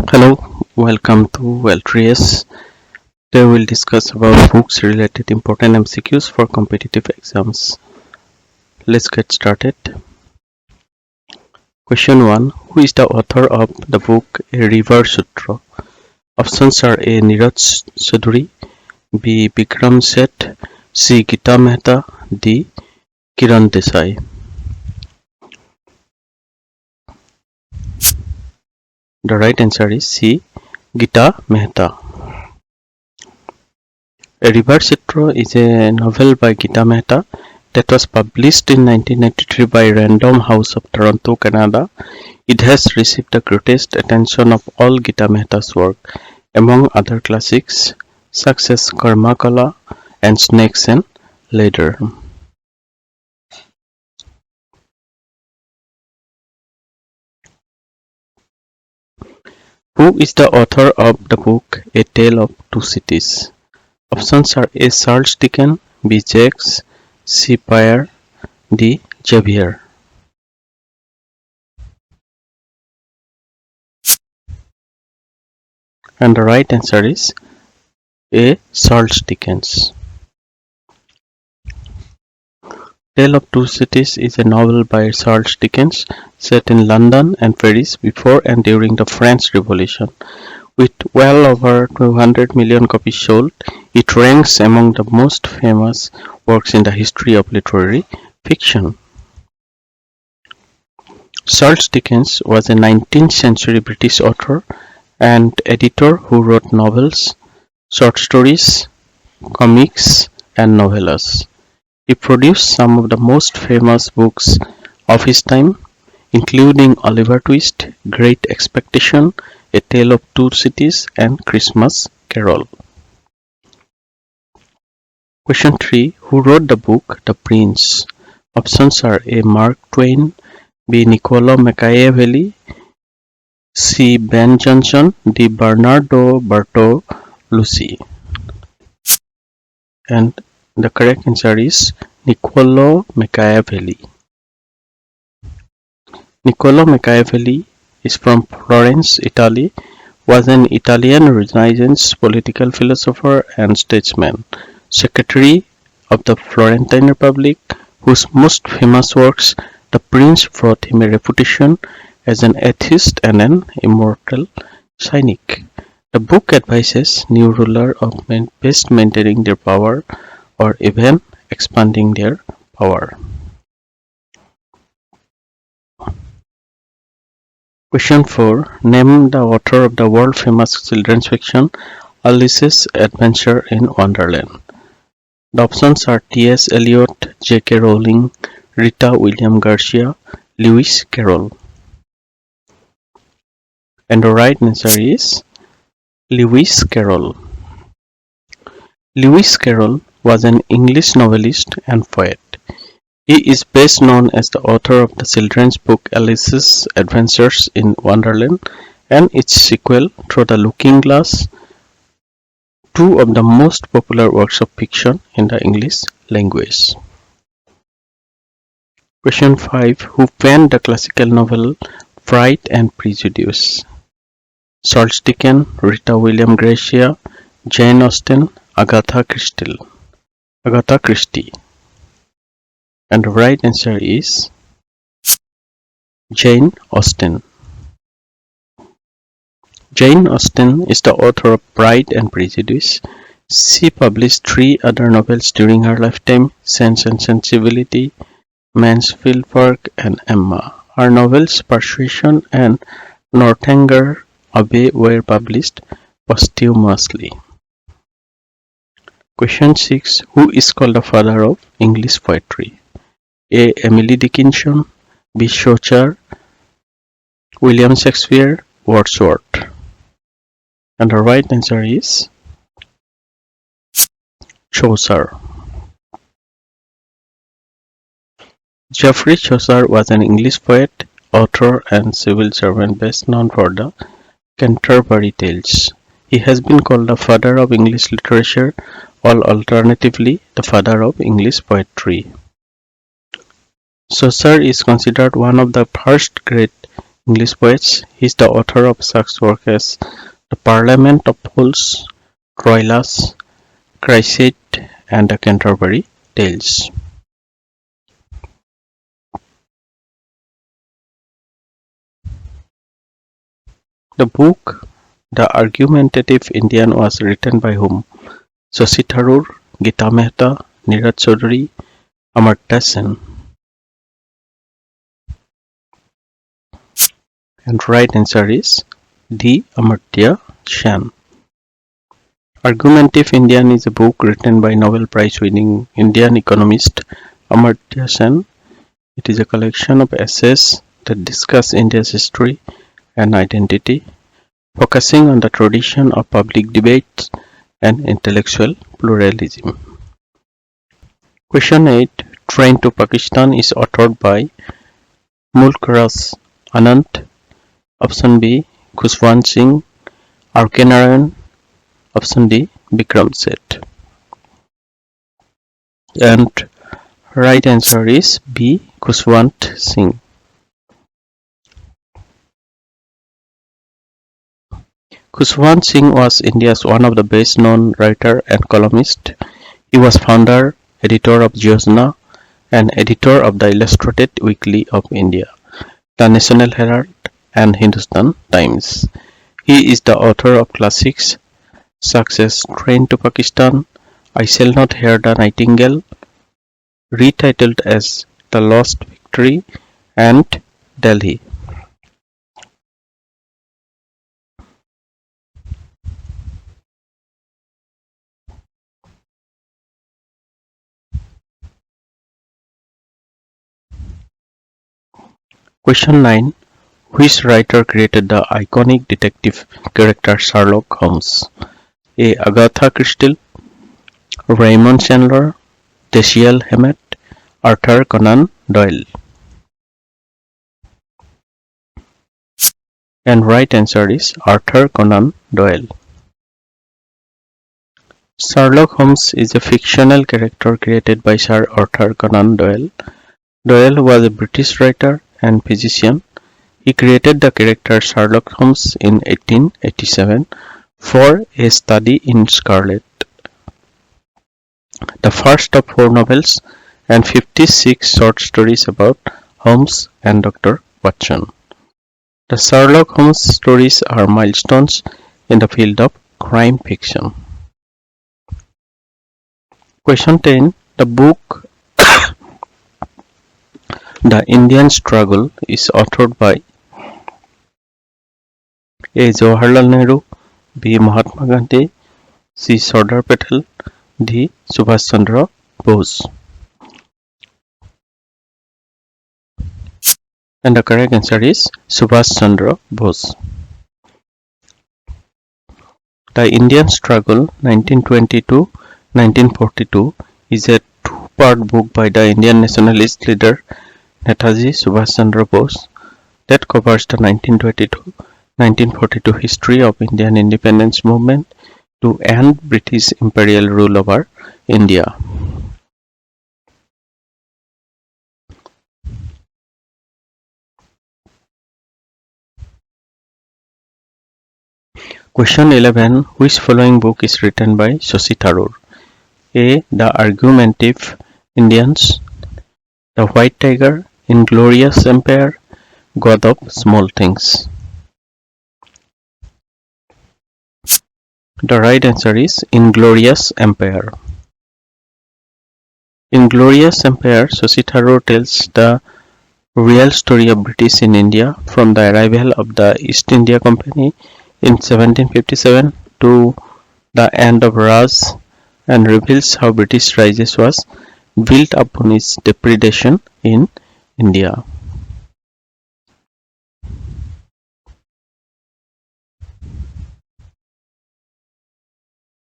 Hello, welcome to Well3S. Today we'll discuss about books related important MCQs for competitive exams. Let's get started. Question 1. Who is the author of the book A River Sutra? Options are A. Niraj Chaudhuri, B. Bikram Seth, C. Gita Mehta, D. Kiran Desai. The right answer is C. Gita Mehta. A River Sutra is a novel by Gita Mehta that was published in 1993 by Random House of Toronto, Canada. It has received the greatest attention of all Gita Mehta's work, among other classics such as Karma Kala and Snakes and Ladder. Who is the author of the book A Tale of Two Cities? Options are A. Charles Dickens, B. Jacques, C. Pierre, D. Xavier. And the right answer is A. Charles Dickens. Tale of Two Cities is a novel by Charles Dickens set in London and Paris before and during the French Revolution. With well over 200 million copies sold, it ranks among the most famous works in the history of literary fiction. Charles Dickens was a 19th century British author and editor who wrote novels, short stories, comics, and novellas. He produced some of the most famous books of his time, including Oliver Twist, Great Expectation, A Tale of Two Cities, and Christmas Carol. Question 3. Who wrote the book The Prince? Options are A. Mark Twain, B. Niccolo Machiavelli, C. Ben Jonson, D. Bernardo Bertolucci. And the correct answer is Niccolo Machiavelli. Niccolo Machiavelli is from Florence, Italy, was an Italian Renaissance political philosopher and statesman, secretary of the Florentine Republic, whose most famous works, The Prince, brought him a reputation as an atheist and an immortal cynic. The book advises new rulers of best maintaining their power or even expanding their power. Question 4. Name the author of the world-famous children's fiction Alice's Adventure in Wonderland. The options are T.S. Eliot, J.K. Rowling, Rita William Garcia, Lewis Carroll. And the right answer is Lewis Carroll. Lewis Carroll was an English novelist and poet. He is best known as the author of the children's book Alice's Adventures in Wonderland and its sequel Through the Looking Glass, two of the most popular works of fiction in the English language. Question 5. Who penned the classical novel Pride and Prejudice? Charles Dickens, Rita William Garcia, Jane Austen, Agatha Christie. And the right answer is Jane Austen. Jane Austen is the author of Pride and Prejudice. She published 3 other novels during her lifetime, Sense and Sensibility, Mansfield Park, and Emma. Her novels Persuasion and Northanger Abbey were published posthumously. Question 6. Who is called the father of English poetry? A. Emily Dickinson, B. Chaucer, William Shakespeare, Wordsworth. And the right answer is Chaucer. Geoffrey Chaucer was an English poet, author, and civil servant best known for the Canterbury Tales. He has been called the father of English literature, or alternatively, the father of English poetry. Chaucer is considered one of the first great English poets. He is the author of such works as The Parliament of Fools, Troilus, Cressida, and the Canterbury Tales. The book The Argumentative Indian was written by whom? Shashi Tharoor, Geeta Mehta, Neeraj Chaudhary, Amartya Sen. And right answer is D. Amartya Sen. Argumentative Indian is a book written by Nobel Prize winning Indian economist Amartya Sen. It is a collection of essays that discuss India's history and identity, focusing on the tradition of public debates and intellectual pluralism. Question 8. Train to Pakistan is authored by Mulk Ras Anand, option B. Khushwant Singh, R.K. Narayan, option D. Vikram Seth. And right answer is B. Khushwant Singh. Khushwant Singh was India's one of the best known writer and columnist. He was founder, editor of Jyojna, and editor of the Illustrated Weekly of India, the National Herald, and Hindustan Times. He is the author of classics such as Train to Pakistan, I Shall Not Hear the Nightingale, retitled as The Lost Victory, and Delhi. Question 9. Which writer created the iconic detective character Sherlock Holmes? A. Agatha Christie, Raymond Chandler, Dashiell Hammett, Arthur Conan Doyle. And right answer is Arthur Conan Doyle. Sherlock Holmes is a fictional character created by Sir Arthur Conan Doyle. Doyle was a British writer and physician. He created the character Sherlock Holmes in 1887 for a study in scarlet. The first of 4 novels and 56 short stories about Holmes and Dr. Watson. The Sherlock Holmes stories are milestones in the field of crime fiction. Question 10. The book The Indian Struggle is authored by A. Jawaharlal Nehru, B. Mahatma Gandhi, C. Sardar Patel, D. Subhash Chandra Bose. And the correct answer is Subhash Chandra Bose. The Indian Struggle 1920–1942 is a two-part book by the Indian nationalist leader Netaji Subhash Chandra Bose that covers the 1922–1942 history of Indian independence movement to end British imperial rule over India. Question 11. Which following book is written by Shashi Tharoor? A. The Argumentative Indians, The White Tiger, Inglorious Empire, God of Small Things. The right answer is Inglorious Empire. Inglorious Empire, Shashi Tharoor tells the real story of British in India from the arrival of the East India Company in 1757 to the end of Raj, and reveals how British Raj was built upon its depredation in India.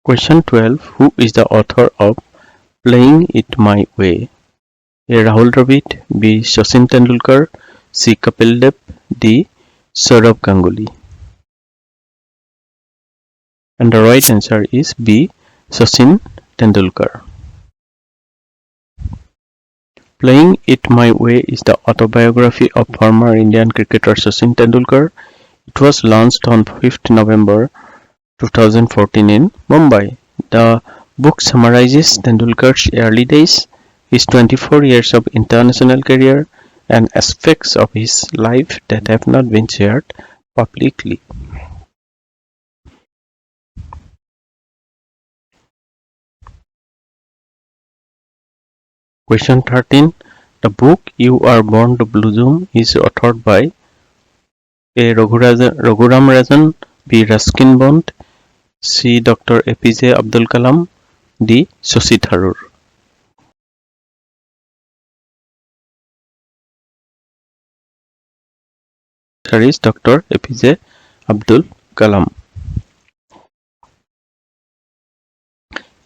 Question 12. Who is the author of Playing It My Way? A. Rahul Dravid, B. Sachin Tendulkar, C. Kapil Dev, D. Sourav Ganguly. And the right answer is B. Sachin Tendulkar. Playing It My Way is the autobiography of former Indian cricketer Sachin Tendulkar. It was launched on 5th November 2014 in Mumbai. The book summarizes Tendulkar's early days, his 24 years of international career, and aspects of his life that have not been shared publicly. Question 13. The book You Are Born to Blossom is authored by A. Raghuram Rajan, B. Ruskin Bond, C. Dr. APJ Abdul Kalam, D. Shashi Tharoor. Answer is Dr. APJ Abdul Kalam.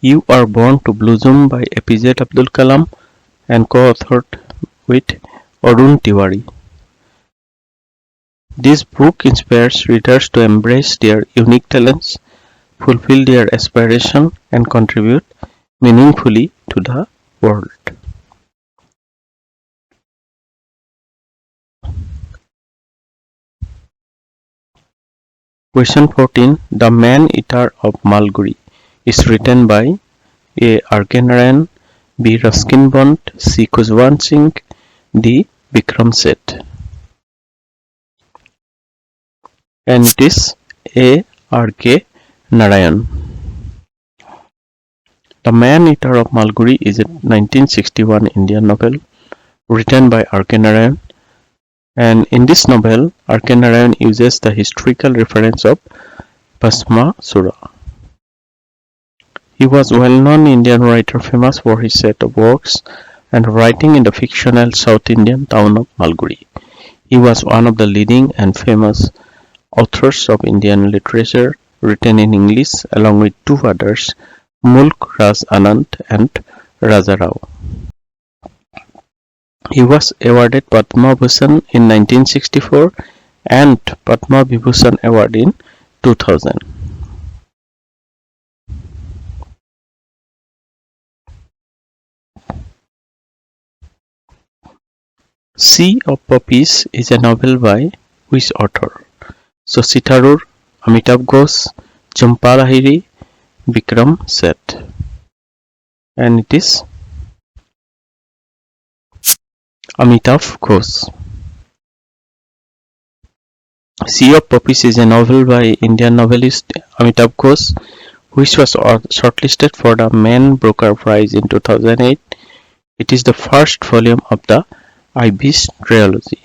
You Are Born to Blossom by APJ Abdul Kalam and co-authored with Arun Tiwari. This book inspires readers to embrace their unique talents, fulfill their aspirations, and contribute meaningfully to the world. Question 14. The Man-Eater of Malguri is written by A. R.K. Narayan, B. Ruskin Bond, C. Khushwant Singh, D. Vikram Seth. And it is A. R.K. Narayan. The Man-Eater of Malguri is a 1961 Indian novel written by R.K. Narayan, and in this novel, R.K. Narayan uses the historical reference of Bhasmasura. He was a well-known Indian writer famous for his set of works and writing in the fictional South Indian town of Malguri. He was one of the leading and famous authors of Indian literature written in English along with two others, Mulk Raj Anand and Raja Rao. He was awarded Padma Bhushan in 1964 and Padma Vibhushan Award in 2000. Sea of Poppies is a novel by which author? Shashi Tharoor, Amitav Ghosh, Jhumpa Lahiri, Vikram Seth. And it is Amitav Ghosh. Sea of Poppies is a novel by Indian novelist Amitav Ghosh, which was shortlisted for the Man Booker Prize in 2008. It is the first volume of the I Beast trilogy.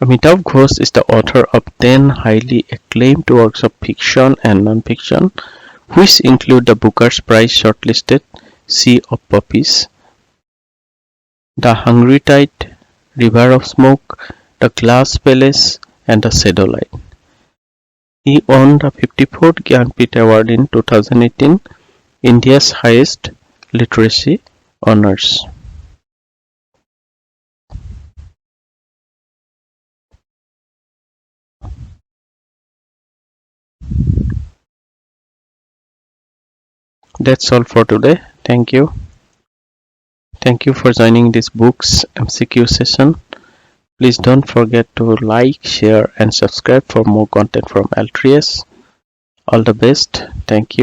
Amitav Ghosh is the author of 10 highly acclaimed works of fiction and non-fiction, which include the Booker's Prize shortlisted Sea of Poppies, The Hungry Tide, River of Smoke, The Glass Palace, and The Shadow Line. He won the 54th Gyanpith Award in 2018, India's highest literacy honors. That's all for today. Thank you. Thank you for joining this book's MCQ session. Please don't forget to like, share, and subscribe for more content from L3S. All the best. Thank you.